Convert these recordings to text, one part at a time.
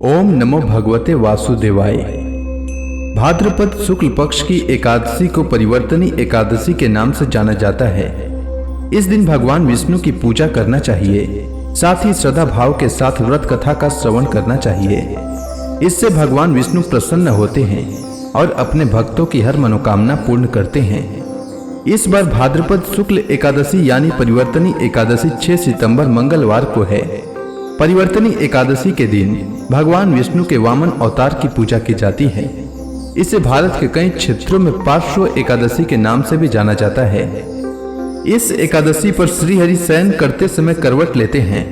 ओम नमो भगवते वासुदेवाय। भाद्रपद शुक्ल पक्ष की एकादशी को परिवर्तनी एकादशी के नाम से जाना जाता है। इस दिन भगवान विष्णु की पूजा करना चाहिए, साथ ही श्रद्धा भाव के साथ व्रत कथा का श्रवण करना चाहिए। इससे भगवान विष्णु प्रसन्न होते हैं और अपने भक्तों की हर मनोकामना पूर्ण करते हैं। इस बार भाद्रपद शुक्ल एकादशी यानी परिवर्तनी एकादशी 6 सितंबर मंगलवार को है। परिवर्तनी एकादशी के दिन भगवान विष्णु के वामन अवतार की पूजा की जाती है। इसे भारत के कई क्षेत्रों में पार्श्व एकादशी के नाम से भी जाना जाता है। इस एकादशी पर श्रीहरि शयन करते समय करवट लेते हैं,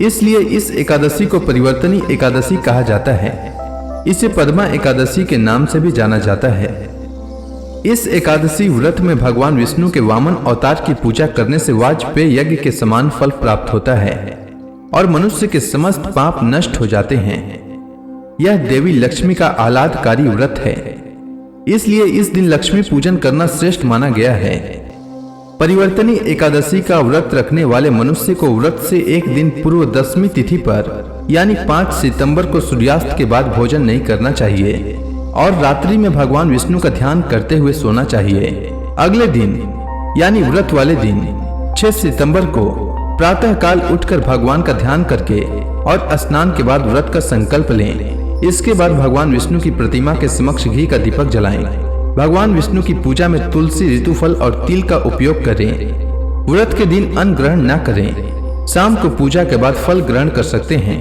इसलिए इस एकादशी को परिवर्तनी एकादशी कहा जाता है। इसे पद्मा एकादशी के नाम से भी जाना जाता है। इस एकादशी व्रत में भगवान विष्णु के वामन अवतार की पूजा करने से वाजपेय यज्ञ के समान फल प्राप्त होता है और मनुष्य के समस्त पाप नष्ट हो जाते हैं। यह देवी लक्ष्मी का आह्लादकारी व्रत है, इसलिए इस दिन लक्ष्मी पूजन करना श्रेष्ठ माना गया है। परिवर्तनी एकादशी का व्रत रखने वाले मनुष्य को व्रत से एक दिन पूर्व दशमी तिथि पर यानी 5 सितंबर को सूर्यास्त के बाद भोजन नहीं करना चाहिए और रात्रि में भगवान विष्णु का ध्यान करते हुए सोना चाहिए। अगले दिन यानी व्रत वाले दिन 6 सितंबर को प्रातः काल उठकर भगवान का ध्यान करके और स्नान के बाद व्रत का संकल्प लें। इसके बाद भगवान विष्णु की प्रतिमा के समक्ष घी का दीपक जलाएं। भगवान विष्णु की पूजा में तुलसी, ऋतुफल और तिल का उपयोग करें। व्रत के दिन अन्न ग्रहण न करें। शाम को पूजा के बाद फल ग्रहण कर सकते हैं।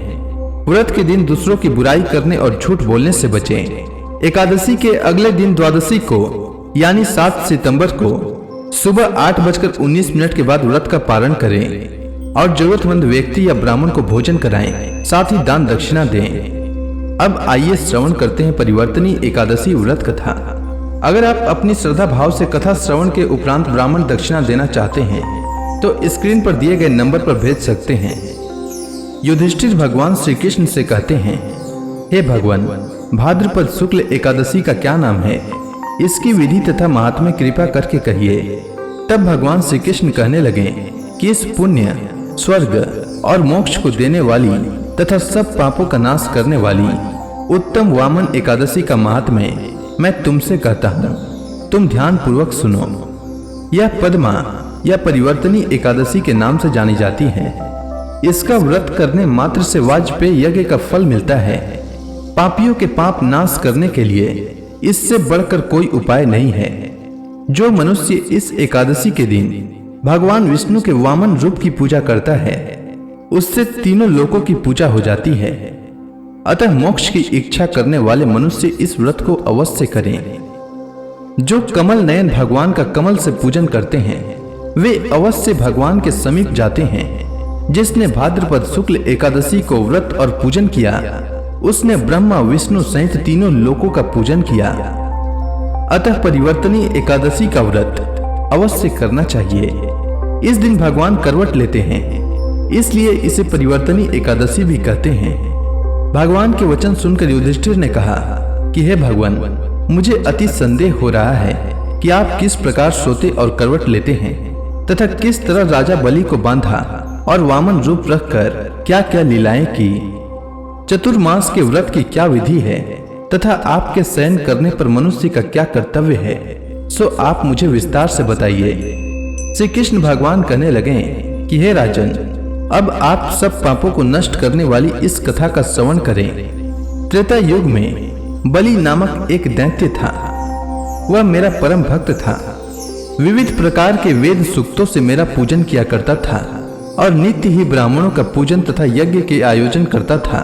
व्रत के दिन दूसरों की बुराई करने और झूठ बोलने से बचें। एकादशी के अगले दिन द्वादशी को यानी 7 सितंबर को सुबह 8:19 के बाद व्रत का पारण करें और जरूरतमंद व्यक्ति या ब्राह्मण को भोजन कराएं, साथ ही दान दक्षिणा दें। अब आइए श्रवण करते हैं परिवर्तनी एकादशी व्रत कथा। अगर आप अपनी श्रद्धा भाव से कथा श्रवण के उपरांत ब्राह्मण दक्षिणा देना चाहते हैं तो स्क्रीन पर दिए गए नंबर पर भेज सकते हैं। युधिष्ठिर भगवान श्री कृष्ण से कहते हैं, हे भगवान, भाद्रपद शुक्ल एकादशी का क्या नाम है? इसकी विधि तथा महात्म्य कृपा करके कहिए। तब भगवान श्री कृष्ण कहने लगे कि इस पुण्य, स्वर्ग और मोक्ष को देने वाली तथा सब पापों का नाश करने वाली उत्तम वामन एकादशी का महात्म्य मैं तुमसे कहता हूँ, तुम ध्यान पूर्वक सुनो। यह पद्मा या परिवर्तनी एकादशी के नाम से जानी जाती है। इसका व्रत करने मात्र से वाजपेय यज्ञ का फल मिलता है। पापियों के पाप नाश करने के लिए इससे बढ़कर कोई उपाय नहीं है। जो मनुष्य इस एकादशी के दिन भगवान विष्णु के वामन रूप की पूजा करता है, उससे तीनों लोकों की पूजा हो जाती है। अतः मोक्ष की इच्छा करने वाले मनुष्य इस व्रत को अवश्य करें। जो कमल नयन भगवान का कमल से पूजन करते हैं, वे अवश्य भगवान के समीप जाते हैं। जिसने भाद्रपद शुक्ल एकादशी को व्रत और पूजन किया, उसने ब्रह्मा विष्णु सहित तीनों लोकों का पूजन किया। अतः परिवर्तनी एकादशी का व्रत अवश्य करना चाहिए। इस दिन भगवान करवट लेते हैं, इसलिए इसे परिवर्तनी एकादशी भी कहते हैं। भगवान के वचन सुनकर युधिष्ठिर ने कहा कि हे भगवान, मुझे अति संदेह हो रहा है कि आप किस प्रकार सोते और करवट लेते हैं तथा किस तरह राजा बलि को बांधा और वामन रूप रखकर क्या क्या लीलाएं की। चतुर्मास के व्रत की क्या विधि है तथा आपके शयन करने पर मनुष्य का क्या कर्तव्य है, सो आप मुझे विस्तार से बताइए। श्री कृष्ण भगवान कहने लगे कि हे राजन, अब आप सब पापों को नष्ट करने वाली इस कथा का श्रवण करें। त्रेता युग में बलि नामक एक दैत्य था। वह मेरा परम भक्त था। विविध प्रकार के वेद सूक्तों से मेरा पूजन किया करता था और नित्य ही ब्राह्मणों का पूजन तथा यज्ञ के आयोजन करता था।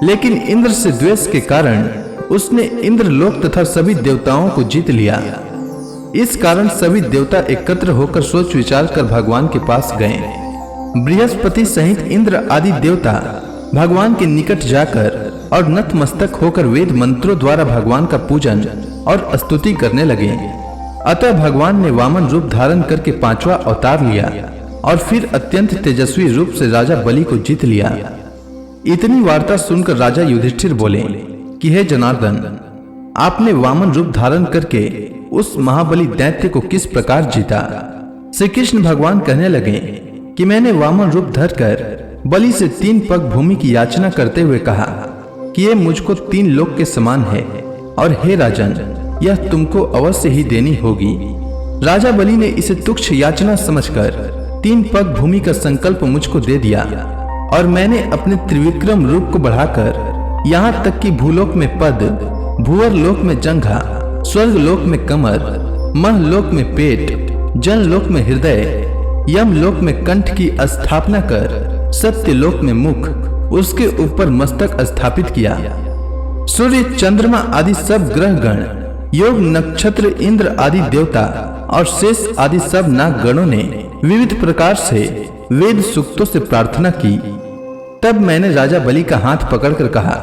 लेकिन इंद्र से द्वेष के कारण उसने इंद्रलोक तथा सभी देवताओं को जीत लिया। इस कारण सभी देवता एकत्र होकर सोच विचार कर भगवान के पास गए। बृहस्पति सहित इंद्र आदि देवता भगवान के निकट जाकर और नतमस्तक होकर वेद मंत्रों द्वारा भगवान का पूजन और स्तुति करने लगे। अतः भगवान ने वामन रूप धारण करके 5वां अवतार लिया और फिर अत्यंत तेजस्वी रूप से राजा बलि को जीत लिया। इतनी वार्ता सुनकर राजा युधिष्ठिर बोले कि हे जनार्दन, आपने वामन रूप धारण करके उस महाबली दैत्य को किस प्रकार जीता? श्री कृष्ण भगवान कहने लगे कि मैंने वामन रूप धरकर बलि से 3 पग भूमि की याचना करते हुए कहा कि ये मुझको 3 लोक के समान है और हे राजन, यह तुमको अवश्य ही देनी होगी। राजा बलि ने इसे तुच्छ याचना समझकर 3 पग भूमि का संकल्प मुझको दे दिया और मैंने अपने त्रिविक्रम रूप को बढ़ाकर यहाँ तक कि भूलोक में पद, भूवर लोक में जंघा, स्वर्ग लोक में कमर, मह लोक में पेट, जन लोक में हृदय, यम लोक में कंठ की स्थापना कर सत्य लोक में मुख, उसके ऊपर मस्तक स्थापित किया। सूर्य, चंद्रमा आदि सब ग्रह गण, योग नक्षत्र, इंद्र आदि देवता और शेष आदि सब नाग गणों ने विविध प्रकार से वेद सूक्तों से प्रार्थना की। तब मैंने राजा बलि का हाथ पकड़कर कहा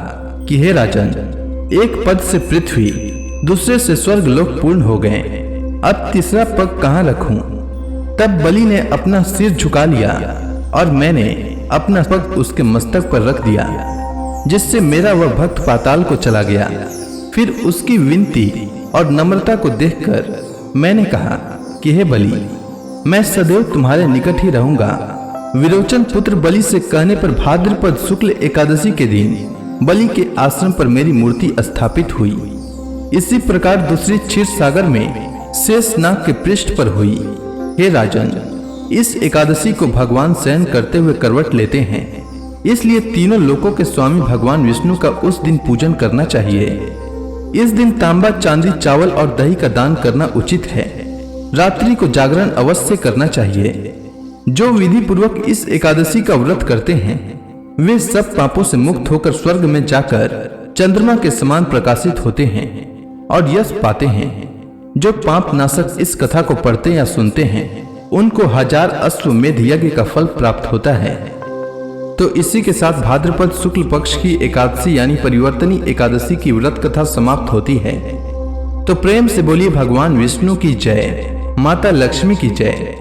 कि हे राजन, एक पद से पृथ्वी, दूसरे से स्वर्ग लोक पूर्ण हो गए, अब तीसरा पग कहाँ रखूं? तब बलि ने अपना सिर झुका लिया और मैंने अपना पग उसके मस्तक पर रख दिया, जिससे मेरा वह भक्त पाताल को चला गया। फिर उसकी विनती और नम्रता को देखकर मैंने कहा कि हे बलि, मैं सदैव तुम्हारे निकट ही रहूंगा। विरोचन पुत्र बलि से कहने पर भाद्रपद शुक्ल एकादशी के दिन बलि के आश्रम पर मेरी मूर्ति स्थापित हुई। इसी प्रकार दूसरी क्षीर सागर में शेषनाग के पृष्ठ पर हुई। हे राजन, इस एकादशी को भगवान शयन करते हुए करवट लेते हैं, इसलिए तीनों लोकों के स्वामी भगवान विष्णु का उस दिन पूजन करना चाहिए। इस दिन तांबा, चांदी, चावल और दही का दान करना उचित है। रात्रि को जागरण अवश्य करना चाहिए। जो विधि पूर्वक इस एकादशी का व्रत करते हैं वे सब पापों से मुक्त होकर स्वर्ग में जाकर चंद्रमा के समान प्रकाशित होते हैं और यश पाते हैं। जो पाप नाशक इस कथा को पढ़ते या सुनते हैं उनको 1000 अश्वमेध यज्ञ का फल प्राप्त होता है। तो इसी के साथ भाद्रपद शुक्ल पक्ष की एकादशी यानी परिवर्तनी एकादशी की व्रत कथा समाप्त होती है। तो प्रेम से बोलिए भगवान विष्णु की जय, माता लक्ष्मी की जय।